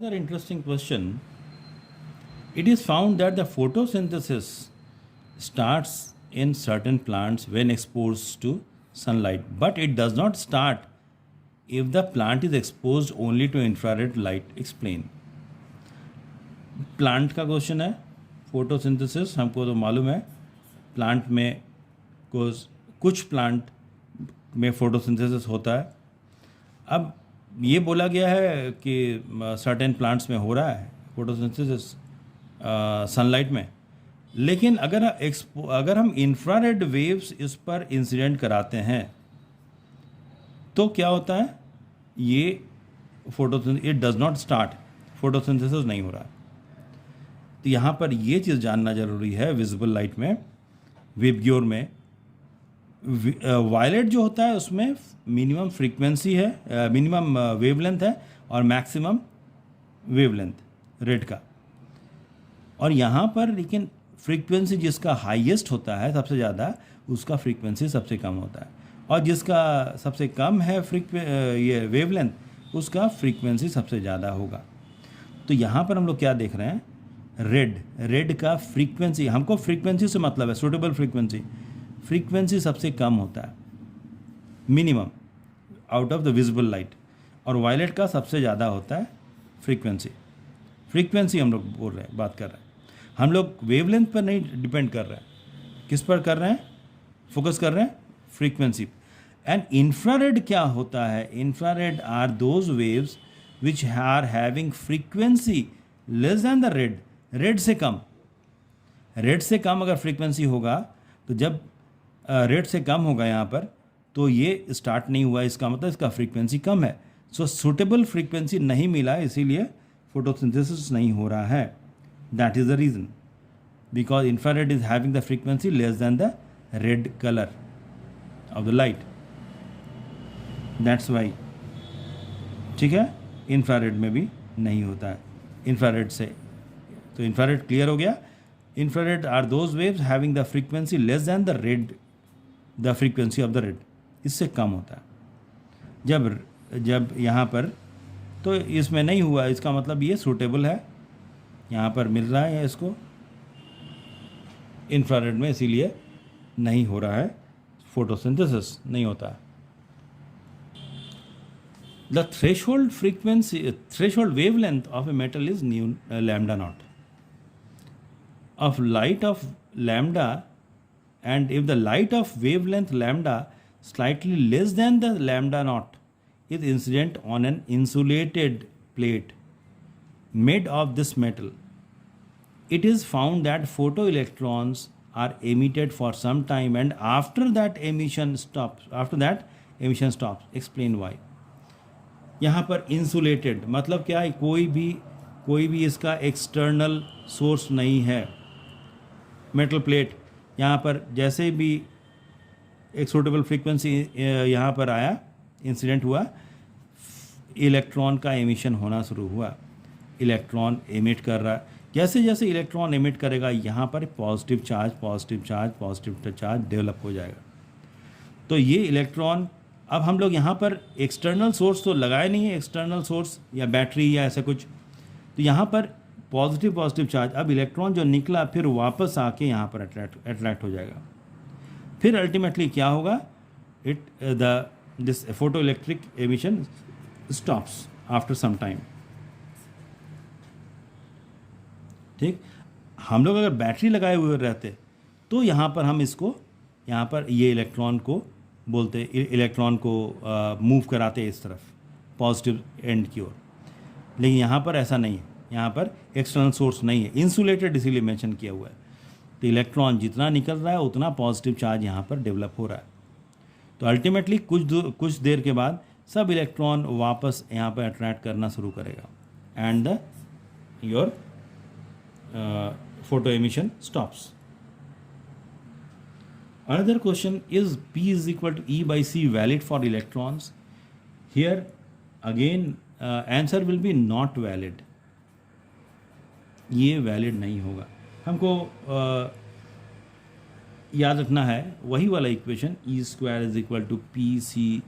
Another interesting question. It is found that the photosynthesis starts in certain plants when exposed to sunlight, but it does not start if the plant is exposed only to infrared light. Explain. Plant का question है. Photosynthesis हमको तो मालूम है, plant में कुछ plant में photosynthesis होता है. अब ये बोला गया है कि सर्टेन प्लांट्स में हो रहा है फोटोसिंथेसिस सनलाइट में, लेकिन अगर हम इंफ्रारेड वेव्स इस पर इंसिडेंट कराते हैं तो क्या होता है, ये photosynthesis it does not start, photosynthesis नहीं हो रहा. तो यहाँ पर ये चीज़ जानना ज़रूरी है. विजिबल लाइट में, विबग्योर में वायलेट जो होता है उसमें मिनिमम फ्रीक्वेंसी है, मिनिमम वेवलेंथ है और मैक्सिमम वेवलेंथ रेड का. और यहाँ पर लेकिन फ्रीक्वेंसी जिसका हाईएस्ट होता है सबसे ज़्यादा, उसका फ्रीक्वेंसी सबसे कम होता है, और जिसका सबसे कम है ये वेवलेंथ, उसका फ्रीक्वेंसी सबसे ज़्यादा होगा. तो यहाँ पर हम लोग क्या देख रहे हैं, रेड का फ्रीक्वेंसी, हमको फ्रीक्वेंसी से मतलब है सूटेबल फ्रीक्वेंसी सबसे कम होता है, minimum out of the visible light, और वायलेट का सबसे ज़्यादा होता है फ्रीक्वेंसी हम लोग बोल रहे हैं, बात कर रहे हैं. हम लोग वेवलेंथ पर नहीं डिपेंड कर रहे हैं, किस पर कर रहे हैं, फोकस कर रहे हैं फ्रीक्वेंसी. एंड इंफ्रारेड क्या होता है, infrared are those waves which are having frequency less than the red से कम अगर फ्रीक्वेंसी होगा, तो जब रेड से कम होगा यहाँ पर, तो ये स्टार्ट नहीं हुआ, इसका मतलब इसका फ्रीक्वेंसी कम है. सो सूटेबल फ्रीक्वेंसी नहीं मिला, इसीलिए फोटोसिंथेसिस नहीं हो रहा है. That is the reason, because infrared is having the frequency less than the red colour of the light. That's why. ठीक है, इंफ्रारेड में भी नहीं होता है इंफ्रारेड से. तो इंफ्रारेड क्लियर हो गया. Infrared are those waves having the frequency less than the frequency of the red, इससे कम होता है. जब यहाँ पर तो इसमें नहीं हुआ, इसका मतलब ये सूटेबल है, यहाँ पर मिल रहा है इसको इंफ्रारेड में, इसीलिए नहीं हो रहा है, फोटोसिंथेसिस नहीं होता है. The threshold wavelength of a metal is lambda naught. Of light of lambda, and if the light of wavelength lambda slightly less than the lambda naught is incident on an insulated plate made of this metal, it is found that photoelectrons are emitted for some time, and after that emission stops. Explain why. यहाँ पर insulated मतलब क्या है, कोई भी इसका external source नहीं है. मेटल प्लेट, यहाँ पर जैसे भी एक सूटेबल फ्रीक्वेंसी यहाँ पर आया, इंसिडेंट हुआ, इलेक्ट्रॉन का एमिशन होना शुरू हुआ. इलेक्ट्रॉन एमिट कर रहा है, जैसे जैसे इलेक्ट्रॉन एमिट करेगा यहाँ पर पॉजिटिव चार्ज डेवलप हो जाएगा. तो ये इलेक्ट्रॉन, अब हम लोग यहाँ पर एक्सटर्नल सोर्स तो लगाए नहीं है, एक्सटर्नल सोर्स या बैटरी या ऐसा कुछ, तो यहाँ पर पॉजिटिव चार्ज, अब इलेक्ट्रॉन जो निकला फिर वापस आके यहाँ पर अट्रैक्ट हो जाएगा. फिर अल्टीमेटली क्या होगा, this photoelectric emission stops after some time. ठीक, हम लोग अगर बैटरी लगाए हुए रहते तो यहाँ पर हम इसको, यहाँ पर ये इलेक्ट्रॉन को बोलते, इलेक्ट्रॉन को मूव कराते इस तरफ पॉजिटिव एंड की ओर. लेकिन यहाँ पर ऐसा नहीं है, यहाँ पर एक्सटर्नल सोर्स नहीं है, इंसुलेटेड इसीलिए मेंशन किया हुआ है. तो इलेक्ट्रॉन जितना निकल रहा है उतना पॉजिटिव चार्ज यहाँ पर डेवलप हो रहा है. तो अल्टीमेटली कुछ देर के बाद सब इलेक्ट्रॉन वापस यहाँ पर अट्रैक्ट करना शुरू करेगा, and the your photo emission stops. Another question is P is equal to E by C valid for electrons? Here again answer will be not valid. ये वैलिड नहीं होगा. हमको याद रखना है वही वाला equation, E² is equal to p c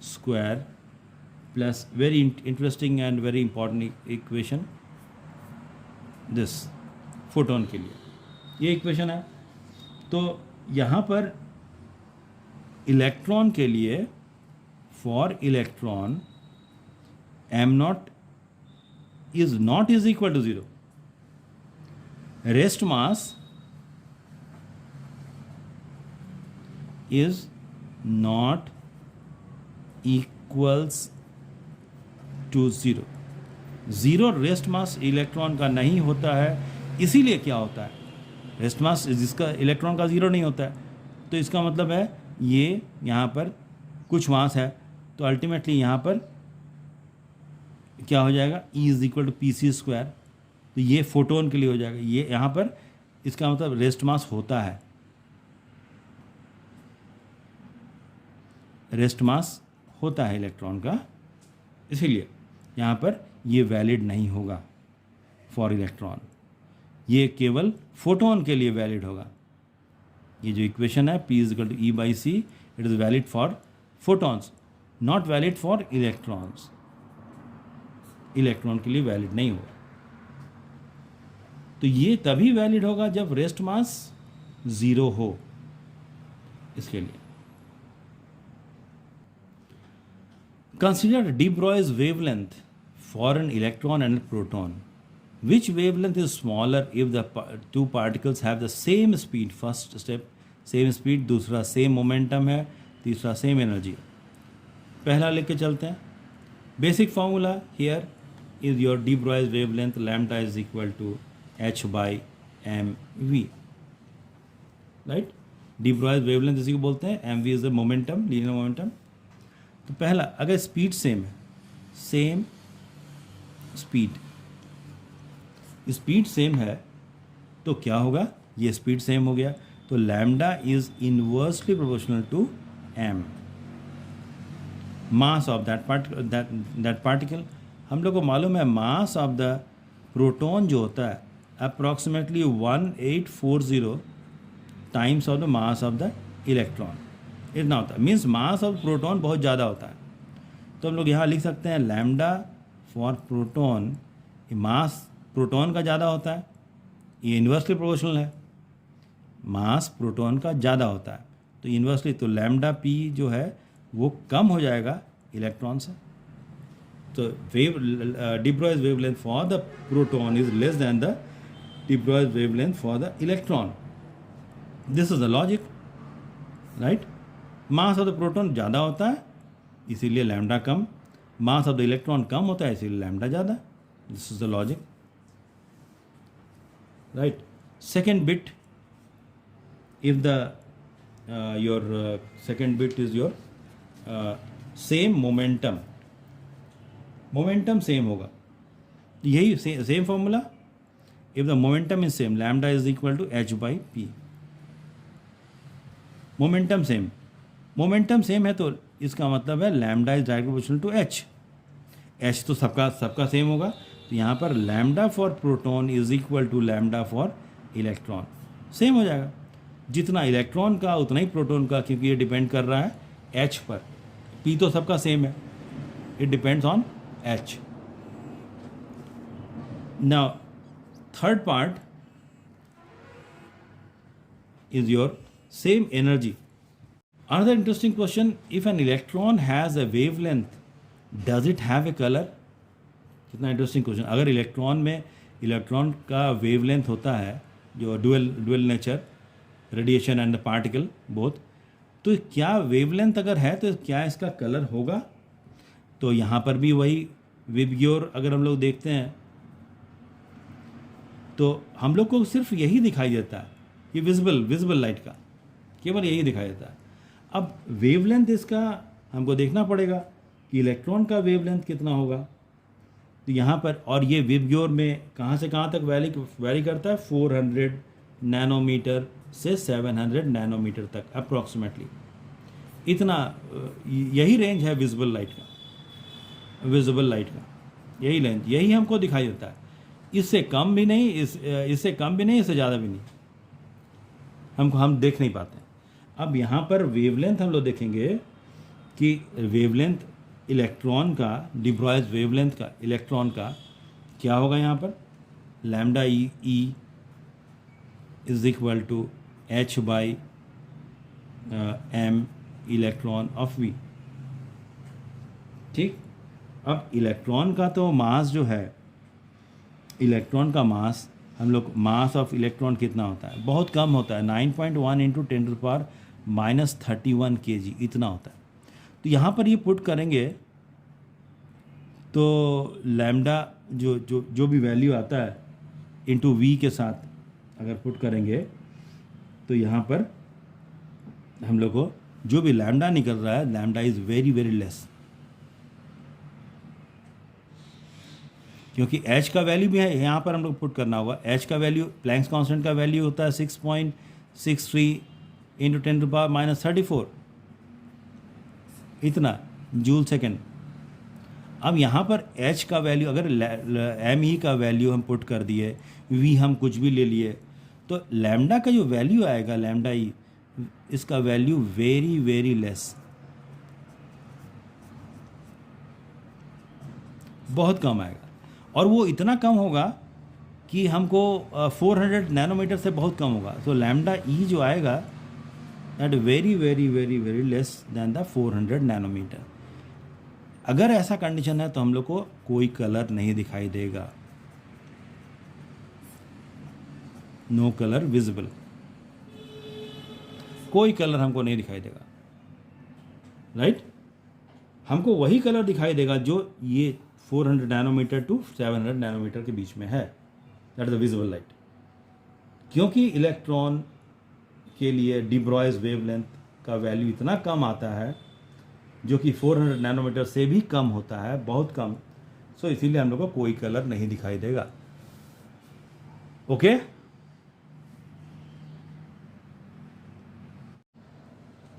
square plus very interesting and very important equation, this photon के लिए ये इक्वेशन है। तो यहाँ पर इलेक्ट्रॉन के लिए, for electron m not is not is equal to 0, rest mass is not equals to 0। Zero rest mass electron का नहीं होता है, इसीलिए क्या होता है, रेस्ट मास जिसका इलेक्ट्रॉन का ज़ीरो नहीं होता है, तो इसका मतलब है ये यहाँ पर कुछ मास है, तो अल्टीमेटली यहाँ पर क्या हो जाएगा, E is equal to p c square. तो ये फोटोन के लिए हो जाएगा, ये यहाँ पर इसका मतलब रेस्ट मास होता है, रेस्ट मास होता है इलेक्ट्रॉन का, इसीलिए यहाँ पर ये वैलिड नहीं होगा फॉर इलेक्ट्रॉन, ये केवल फोटोन के लिए वैलिड होगा। ये जो इक्वेशन है P is equal to E by c, it is valid for photons, not valid for electrons. Electron के लिए वैलिड नहीं होगा। तो ये तभी वैलिड होगा जब रेस्ट मास ज़ीरो हो, इसके लिए। Consider de Broglie's wavelength for an electron and a proton. Which wavelength is smaller if the two particles have the same speed? First step same speed, दूसरा same momentum है, तीसरा same energy। पहला लेके चलते हैं। Basic formula here is your de Broglie's wavelength, lambda is equal to h by mv, right? de Broglie's wavelength इसी को बोलते हैं, mv is the momentum, linear momentum। तो पहला, अगर स्पीड सेम है, सेम स्पीड सेम है तो क्या होगा, ये स्पीड सेम हो गया, तो lambda is inversely proportional to m, mass of that particle. हम लोग को मालूम है मास ऑफ द प्रोटॉन जो होता है approximately 1840 times of the mass of the electron, इतना होता है। मीन्स मास ऑफ प्रोटॉन बहुत ज़्यादा होता है। तो हम लोग यहाँ लिख सकते हैं lambda for proton, mass proton का ज़्यादा होता है, ये इन्वर्सली प्रोपोर्शनल है, मास प्रोटॉन का ज़्यादा होता है, तो इन्वर्सली, तो लैम्डा पी जो है वो कम हो जाएगा इलेक्ट्रॉन से। तो de Broglie's wavelength for the proton is less than the de Broglie's wavelength for the electron. This is the logic, right. Mass of the proton ज़्यादा होता है इसीलिए लैम्डा कम, मास ऑफ द इलेक्ट्रॉन कम होता है इसीलिए लैम्डा ज़्यादा। This is the logic, right. Second bit, if the your second bit is your same momentum, momentum same होगा, यही same formula, if the momentum is same lambda is equal to h by p. Momentum same है तो इसका मतलब है lambda is directly proportional to h तो सबका same होगा, तो यहाँ पर lambda for proton is equal to lambda for electron, same हो जाएगा। जितना इलेक्ट्रॉन का उतना ही प्रोटॉन का, क्योंकि ये डिपेंड कर रहा है h पर, p तो सबका सेम है, it depends on h। Now third part is your same energy। Another interesting question, if an electron has a wavelength, does it have a color? कितना इंटरेस्टिंग क्वेश्चन। अगर electron का wavelength होता है जो dual nature, radiation and the particle both, तो क्या wavelength अगर है तो क्या इसका कलर होगा? तो यहाँ पर भी वही विबग्योर अगर हम लोग देखते हैं तो हम लोग को सिर्फ यही दिखाई देता है, ये विजिबल लाइट का केवल यही दिखाई देता है। अब वेवलेंथ इसका हमको देखना पड़ेगा कि इलेक्ट्रॉन का वेवलेंथ कितना होगा। तो यहाँ पर, और ये विबग्योर में कहाँ से कहाँ तक वैरी करता है, 400 नैनोमीटर से 700 नैनोमीटर तक अप्रॉक्सीमेटली, इतना, यही रेंज है विजिबल लाइट का, यही रेंज, यही हमको दिखाई देता है। इससे कम भी नहीं, इससे ज़्यादा भी नहीं, हम देख नहीं पाते। अब यहाँ पर वेवलेंथ हम लोग देखेंगे कि वेवलेंथ इलेक्ट्रॉन का, डी ब्रॉयज वेवलेंथ का इलेक्ट्रॉन का क्या होगा यहाँ पर, lambda E is equal to h by m electron of v. ठीक, अब इलेक्ट्रॉन का तो मास जो है, इलेक्ट्रॉन का मास, हम लोग मास ऑफ इलेक्ट्रॉन कितना होता है, बहुत कम होता है, 9.1 इंटू 10⁻³ kg इतना होता है। तो यहाँ पर ये पुट करेंगे तो लैम्डा जो भी वैल्यू आता है इंटू वी के साथ अगर पुट करेंगे तो यहाँ पर हम लोग को जो भी लैम्डा निकल रहा है, lambda is very very less, क्योंकि एच का वैल्यू भी है यहाँ पर हम लोग पुट करना होगा। एच का वैल्यू, प्लैंक्स कांस्टेंट का वैल्यू होता है 6.63 इंटू 10⁻34 इतना जूल सेकेंड। अब यहाँ पर एच का वैल्यू, अगर एम ई का वैल्यू हम पुट कर दिए, वी हम कुछ भी ले लिए, तो लैम्डा का जो वैल्यू आएगा, लैम्डा ई, इसका वैल्यू वेरी वेरी लेस, बहुत कम आएगा। और वो इतना कम होगा कि हमको 400 नैनोमीटर से बहुत कम होगा। तो लैम्डा ई जो आएगा that very very very very less than the 400 nanometre. अगर ऐसा कंडीशन है तो हम लोग को कोई कलर नहीं दिखाई देगा, नो कलर विजिबल, कोई कलर हमको नहीं दिखाई देगा, राइट। हमको वही कलर दिखाई देगा जो ये 400 नैनोमीटर टू 700 नैनोमीटर के बीच में है, that is the visible light. क्योंकि इलेक्ट्रॉन के लिए डी ब्रॉयज वेवलेंथ का वैल्यू इतना कम आता है, जो कि 400 नैनोमीटर से भी कम होता है, बहुत कम, सो इसीलिए हम लोग को कोई कलर नहीं दिखाई देगा। Okay,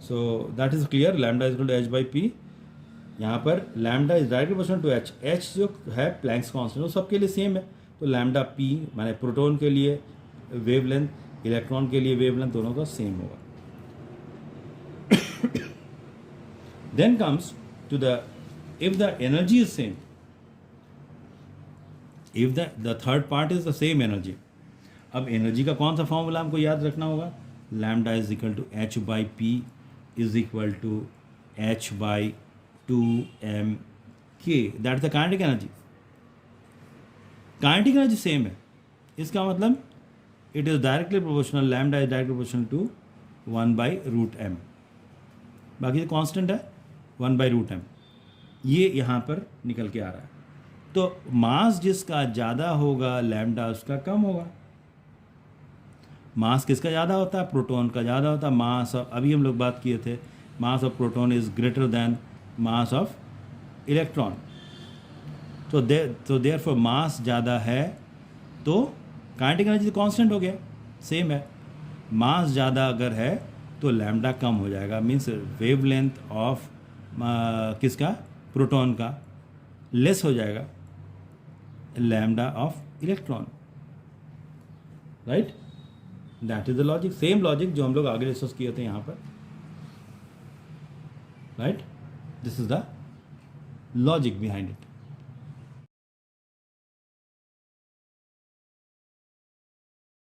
so that is clear. Lambda is equal to h by p. यहाँ पर lambda is directly proportional to h. H जो है प्लैंक्स कांस्टेंट, वो सबके लिए सेम है, तो लैम्डा पी माने प्रोटॉन के लिए वेवलेंथ, इलेक्ट्रॉन के लिए वेवलेंथ, दोनों का सेम होगा। Then comes to the, if the energy is same, if the third part is the same energy, अब एनर्जी का कौन सा फॉर्मूला हमको याद रखना होगा, lambda is equal to h by p is equal to h by 2m/k, that the kinetic energy. Kinetic energy same है, इसका मतलब it is directly proportional, lambda is directly proportional to 1/√m, बाकी तो constant है 1/√m, ये यहाँ पर निकल के आ रहा है। तो मास जिसका ज़्यादा होगा, लैम्डा उसका कम होगा। मास किसका ज़्यादा होता है, प्रोटॉन का ज़्यादा होता है। मास, अभी हम लोग बात किए थे, mass of proton is greater than mass of electron. तो देयरफॉर मास ज़्यादा है तो काइनेटिक एनर्जी कांस्टेंट हो गया, सेम है। मास ज़्यादा अगर है तो लैम्डा कम हो जाएगा, मीन्स वेवलेंथ ऑफ किसका, प्रोटॉन का लेस हो जाएगा lambda of electron, right. That is the logic, same logic जो हम लोग आगे डिस्कस किए थे यहाँ पर, right. This is the logic behind it.